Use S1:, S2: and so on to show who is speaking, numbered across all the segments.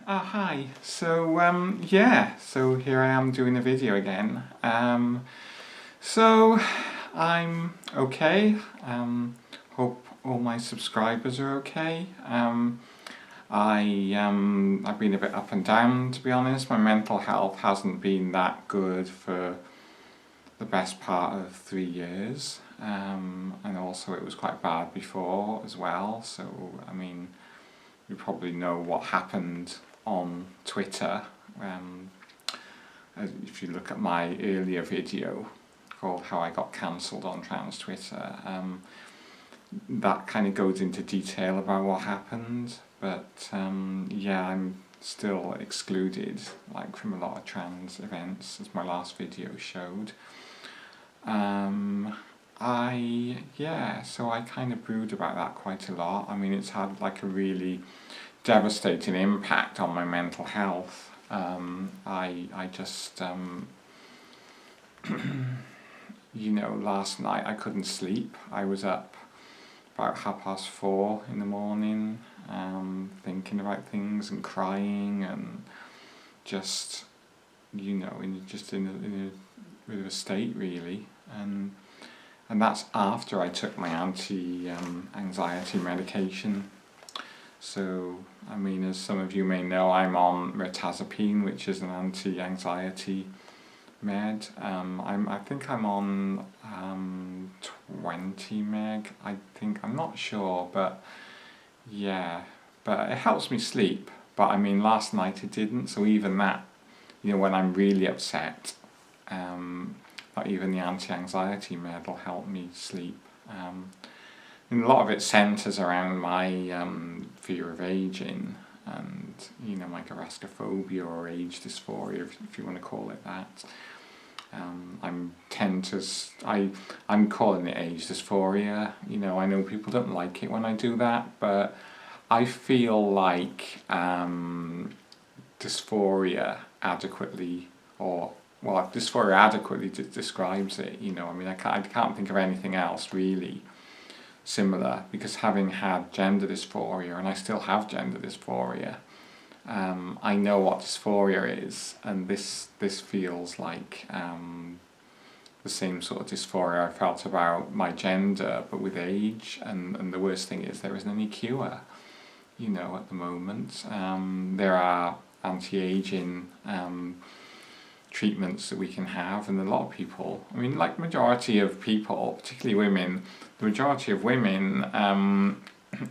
S1: Hi. So here I am doing a video again. So I'm okay. Hope all my subscribers are okay. I've been a bit up and down, to be honest. My mental health hasn't been that good for the best part of 3 years. And also it was quite bad before as well. So I mean, you probably know what happened on Twitter. If you look at my earlier video called How I Got Cancelled on Trans Twitter, that kind of goes into detail about what happened, but yeah, I'm still excluded from a lot of trans events, as my last video showed. So I kind of brood about that quite a lot. I mean, it's had a really devastating impact on my mental health. I just, last night I couldn't sleep. I was up about 4:30 in the morning, thinking about things and crying and just, in a bit of a state really. And that's after I took my anti-anxiety medication. So, I mean, as some of you may know, I'm on mirtazapine, which is an anti-anxiety med. I think I'm on 20 meg. I'm not sure, but yeah. But it helps me sleep. But I mean, last night it didn't. So even that, when I'm really upset, not even the anti-anxiety med will help me sleep. And a lot of it centres around my fear of ageing and my garaskophobia or age dysphoria, if you want to call it that. I'm calling it age dysphoria. I know people don't like it when I do that, but I feel like dysphoria adequately describes it. I mean, I can't think of anything else really similar, because having had gender dysphoria, and I still have gender dysphoria, I know what dysphoria is, and this feels like the same sort of dysphoria I felt about my gender, but with age. And the worst thing is there isn't any cure, at the moment. There are anti-aging treatments that we can have, and a lot of people, I mean, majority of people, particularly women, the majority of women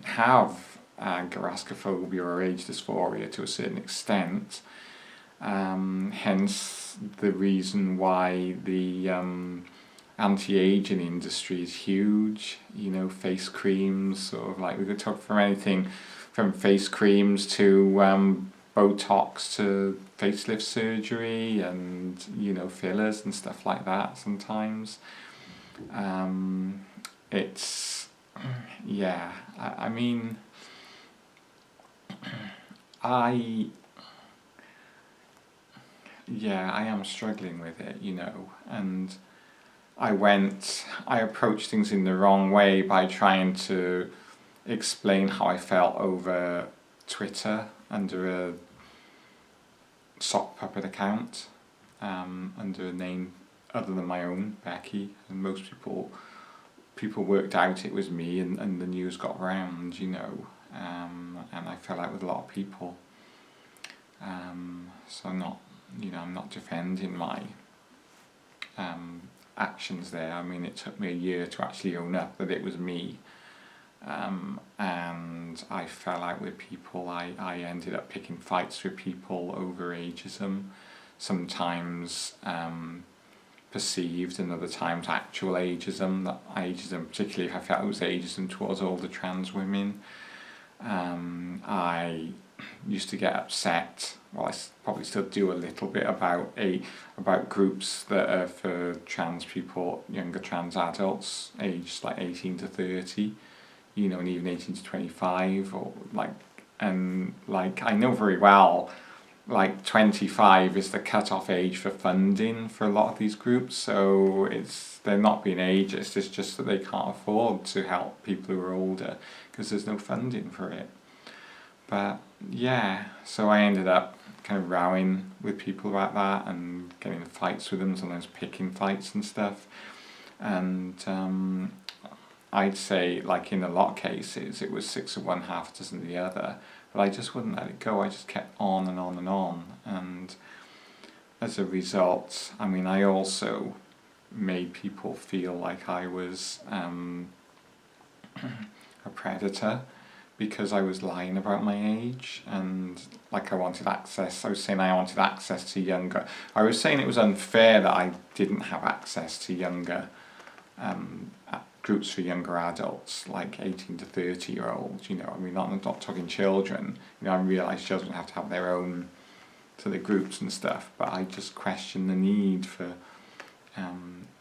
S1: have garaskophobia or age dysphoria to a certain extent. Hence the reason why the anti-aging industry is huge. Face creams, sort of we could talk from anything from face creams to Botox to facelift surgery and fillers and stuff like that sometimes. It's I mean, I am struggling with it, and I approached things in the wrong way by trying to explain how I felt over Twitter under a sock puppet account, under a name other than my own, Becky, and most people worked out it was me, and the news got round, and I fell out with a lot of people. So I'm not defending my actions there. I mean, it took me a year to actually own up that it was me. And I fell out with people. I ended up picking fights with people over ageism, sometimes perceived and other times actual ageism. Particularly if I felt it was ageism towards older trans women. I used to get upset, well, I probably still do a little bit, about groups that are for trans people, younger trans adults, aged 18 to 30, and even 18 to 25, or I know very well 25 is the cut-off age for funding for a lot of these groups, so they're not being ageist, it's just that they can't afford to help people who are older because there's no funding for it. But yeah, so I ended up kind of rowing with people about that and getting in fights with them, sometimes picking fights and stuff. And I'd say, like in a lot of cases, it was 6 of one, half a dozen of the other. But I just wouldn't let it go. I just kept on and on and on. And as a result, I mean, I also made people feel like I was a predator because I was lying about my age, and like I wanted access. I was saying I wanted access to younger. I was saying it was unfair that I didn't have access to younger groups for younger adults, like 18 to 30-year-olds. You know, I mean, not talking children. You know, I realise children have to have their own sort of groups and stuff, but I just question the need for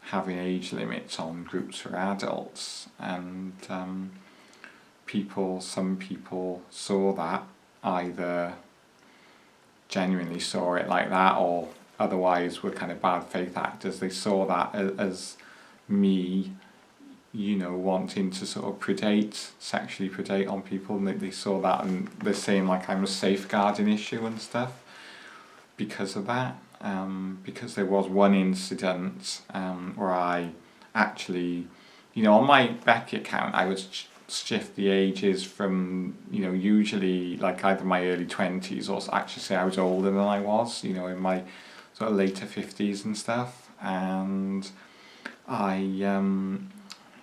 S1: having age limits on groups for adults. And some people saw that, either genuinely saw it like that, or otherwise were kind of bad faith actors. They saw that as me, you know, wanting to sort of sexually predate on people, and they saw that, and they're saying like I'm a safeguarding issue and stuff because of that. Because there was one incident where I actually, you know, on my Becky account, I would shift the ages from, you know, usually like either my early 20s, or actually say I was older than I was, you know, in my sort of later 50s and stuff. And I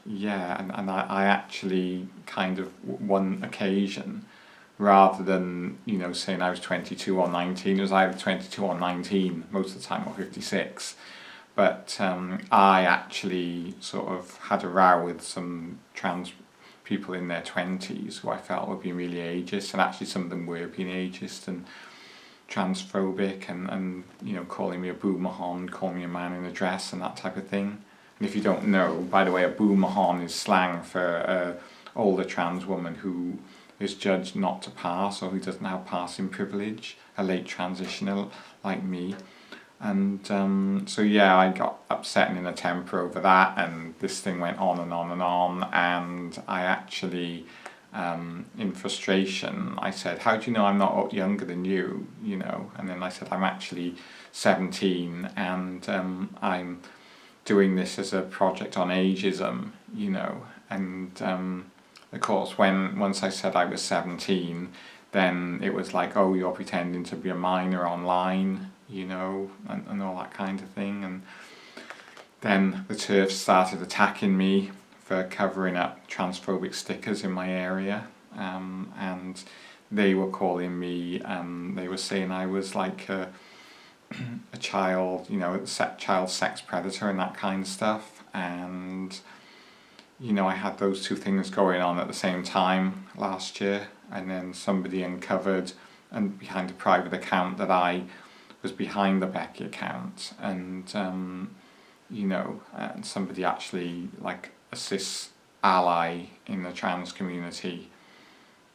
S1: I actually kind of one occasion, rather than, you know, saying I was 22 or 19, it was either 22 or 19 most of the time, or 56. But I actually sort of had a row with some trans people in their 20s who I felt were being really ageist, and actually some of them were being ageist and transphobic, and you know, calling me a boomerhon, calling me a man in a dress and that type of thing. And if you don't know, by the way, a boomerhon is slang for an older trans woman who is judged not to pass, or who doesn't have passing privilege, a late transitional like me. And so yeah, I got upset and in a temper over that, and this thing went on and on and on, and I actually, in frustration, I said, how do you know I'm not younger than you, you know? And then I said, I'm actually 17, and I'm doing this as a project on ageism, you know. And of course, once I said I was 17, then it was like, oh, you're pretending to be a minor online, you know, and all that kind of thing. And then the TERFs started attacking me for covering up transphobic stickers in my area, and they were calling me, they were saying I was like a child, you know, child sex predator and that kind of stuff. And you know, I had those two things going on at the same time last year, and then somebody uncovered, and behind a private account, that I was behind the Becky account, and you know, and somebody actually, like a cis ally in the trans community,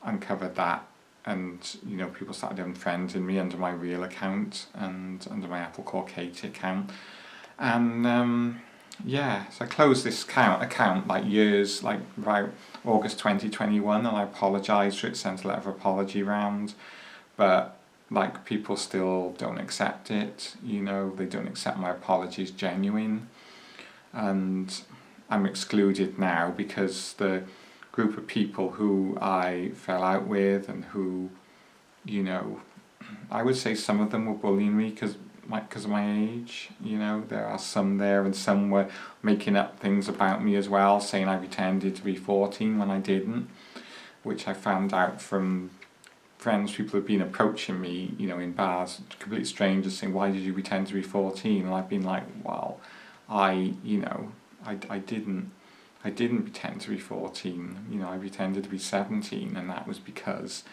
S1: uncovered that, and you know, people started unfriending me under my real account and under my Apple Core Katie account. And yeah, so I closed this account like years, like about August 2021, and I apologised for it, sent a letter of apology round, but like people still don't accept it, you know, they don't accept my apologies genuine, and I'm excluded now because the group of people who I fell out with, and who, you know, I would say some of them were bullying me because of my age, you know. There are some there, and some were making up things about me as well, saying I pretended to be 14 when I didn't, which I found out from friends. People have been approaching me, you know, in bars, complete strangers, saying, why did you pretend to be 14? And I've been like, well, I didn't pretend to be 14, you know, I pretended to be 17, and that was because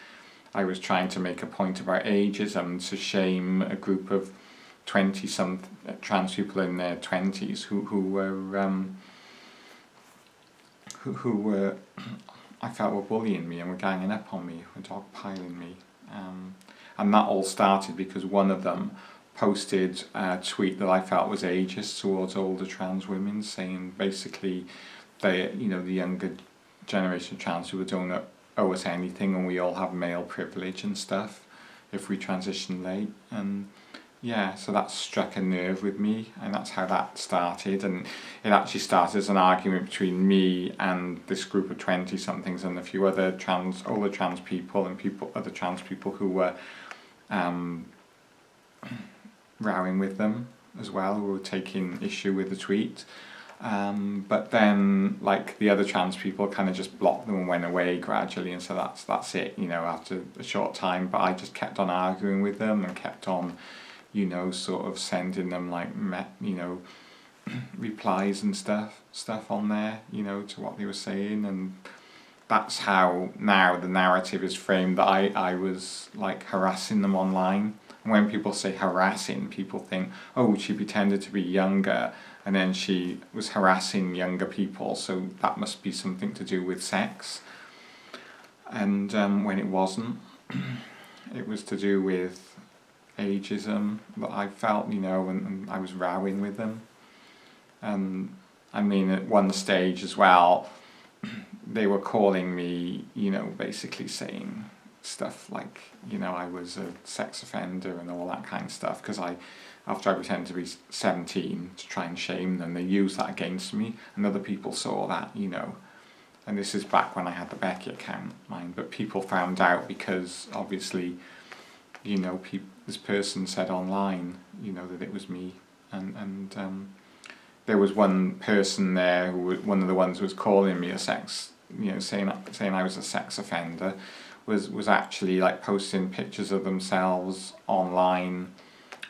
S1: I was trying to make a point about ageism to shame a group of 20-some trans people in their 20s who were I felt were bullying me and were ganging up on me, were dogpiling me, and that all started because one of them posted a tweet that I felt was ageist towards older trans women, saying basically they, you know, the younger generation of trans people don't owe us anything, and we all have male privilege and stuff if we transition late. And yeah, so that struck a nerve with me, and that's how that started. And it actually started as an argument between me and this group of 20-somethings and a few other older trans people and other trans people who were rowing with them as well, who were taking issue with the tweet. But then, like, the other trans people kind of just blocked them and went away gradually, and so that's it, you know, after a short time. But I just kept on arguing with them and kept on, you know, sort of sending them like, you know, replies and stuff on there, you know, to what they were saying. And that's how now the narrative is framed, that I was like harassing them online. And when people say harassing, people think, oh, she pretended to be younger and then she was harassing younger people, so that must be something to do with sex. And when it wasn't, it was to do with ageism that I felt, you know, and I was rowing with them. I mean, at one stage as well, they were calling me, you know, basically saying stuff like, you know, I was a sex offender and all that kind of stuff, because after I pretended to be 17 to try and shame them, they used that against me, and other people saw that, you know. And this is back when I had the Becky account, mine, but people found out because obviously, you know, this person said online, you know, that it was me, and there was one person there who one of the ones who was calling me a sex, you know, saying I was a sex offender, was actually like posting pictures of themselves online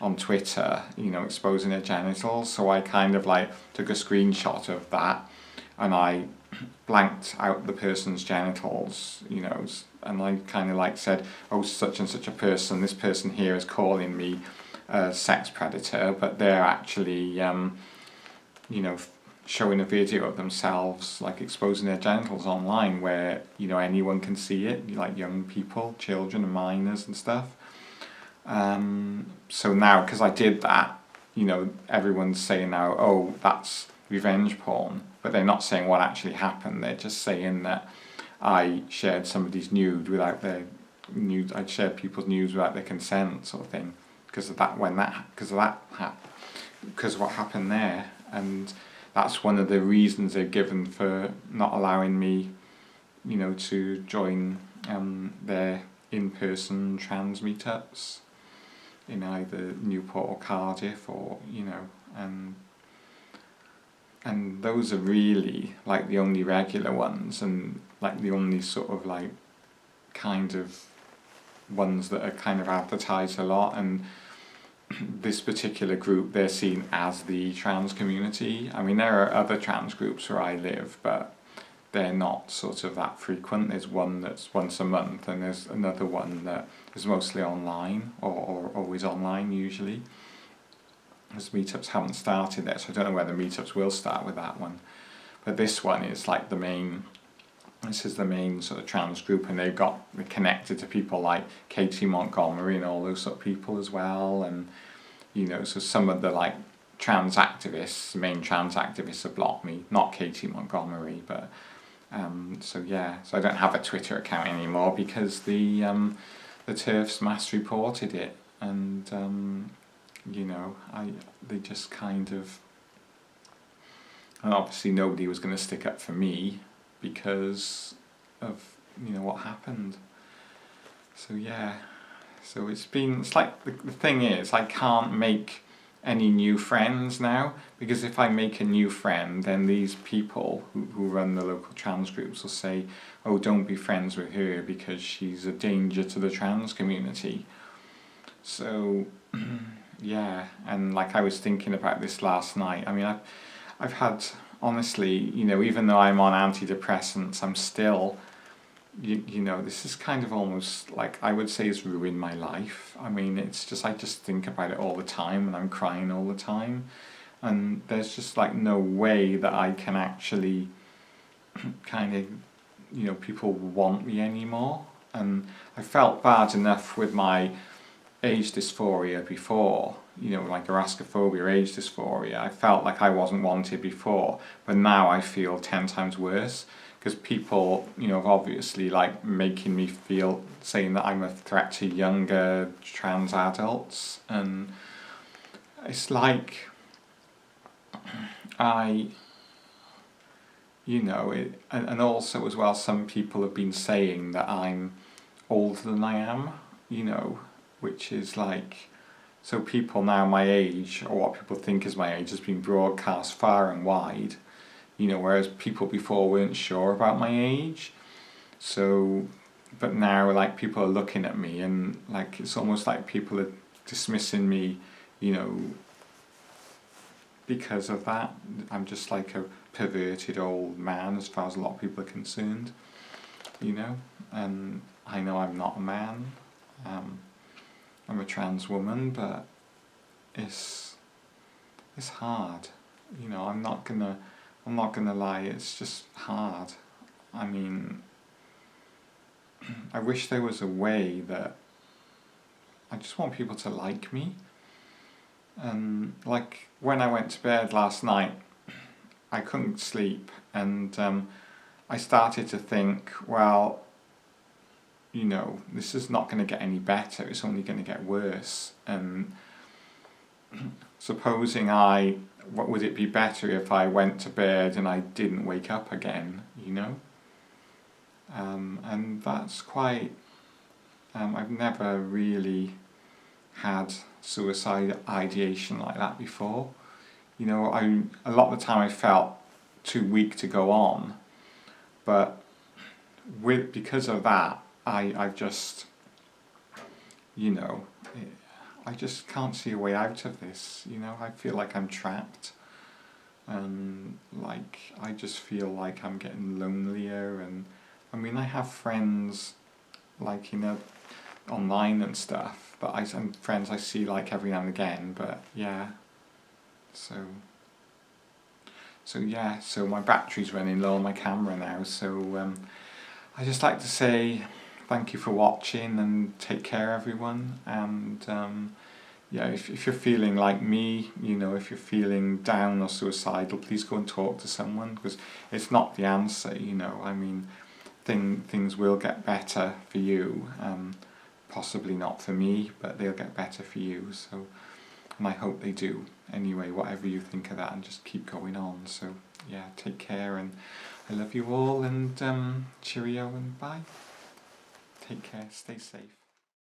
S1: on Twitter, you know, exposing their genitals. So I kind of like took a screenshot of that and I blanked out the person's genitals, you know, and I kind of like said, oh, such and such a person, this person here is calling me a sex predator, but they're actually, you know, showing a video of themselves, like exposing their genitals online where, you know, anyone can see it, like young people, children and minors and stuff. So now, because I did that, you know, everyone's saying now, oh, that's revenge porn, but they're not saying what actually happened. They're just saying that I shared somebody's nude without their nude. I'd shared people's nudes without their consent, sort of thing, because of what happened there. And that's one of the reasons they've given for not allowing me, you know, to join their in-person trans meetups in either Newport or Cardiff, or, you know, and those are really like the only regular ones, and like the only sort of like kind of ones that are kind of advertised a lot. And this particular group, they're seen as the trans community. I mean, there are other trans groups where I live, but they're not sort of that frequent. There's one that's once a month, and there's another one that is mostly online, or always online usually. As meetups haven't started yet, so I don't know whether meetups will start with that one. But this one is like this is the main sort of trans group, and they're connected to people like Katie Montgomery and all those sort of people as well. And, you know, so some of the like trans activists, main trans activists, have blocked me, not Katie Montgomery, but so yeah, so I don't have a Twitter account anymore because the TERFs mass reported it, and you know, they just kind of, and obviously nobody was going to stick up for me because of, you know, what happened. So yeah, so it's like the thing is, I can't make any new friends now, because if I make a new friend, then these people who run the local trans groups will say, oh, don't be friends with her because she's a danger to the trans community. So yeah, and like I was thinking about this last night. I mean, I've had, honestly, you know, even though I'm on antidepressants, I'm still, you know, this is kind of almost like, I would say, has ruined my life. I mean, it's just, I just think about it all the time, and I'm crying all the time, and there's just like no way that I can actually kind of, you know, people want me anymore. And I felt bad enough with my age dysphoria before, you know, like erascophobia, age dysphoria. I felt like I wasn't wanted before, but now I feel 10 times worse, because people, you know, have obviously like making me feel, saying that I'm a threat to younger trans adults, and it's like and also as well, some people have been saying that I'm older than I am, you know, which is like, so people now my age, or what people think is my age, has been broadcast far and wide, you know, whereas people before weren't sure about my age. So, but now like people are looking at me and like it's almost like people are dismissing me, you know, because of that. I'm just like a perverted old man as far as a lot of people are concerned, you know, and I know I'm not a man. I'm a trans woman, but it's hard, you know. I'm not gonna lie, it's just hard. I mean, I wish there was a way that I just want people to like me. And like when I went to bed last night, I couldn't sleep, and I started to think, well, you know, this is not going to get any better, it's only going to get worse. And supposing what would it be better if I went to bed and I didn't wake up again, you know? And that's quite, I've never really had suicide ideation like that before. You know, a lot of the time I felt too weak to go on, but because of that, I've just, you know, I just can't see a way out of this, you know. I feel like I'm trapped, and like I just feel like I'm getting lonelier. And I mean, I have friends like, you know, online and stuff, but and friends I see like every now and again, but yeah, so yeah, so my battery's running low on my camera now, so I just like to say thank you for watching and take care, everyone. And yeah, if you're feeling like me, you know, if you're feeling down or suicidal, please go and talk to someone, because it's not the answer, you know. I mean, things will get better for you, possibly not for me, but they'll get better for you. So, and I hope they do. Anyway, whatever you think of that, and just keep going on. So yeah, take care, and I love you all, and cheerio and bye. Take care, stay safe.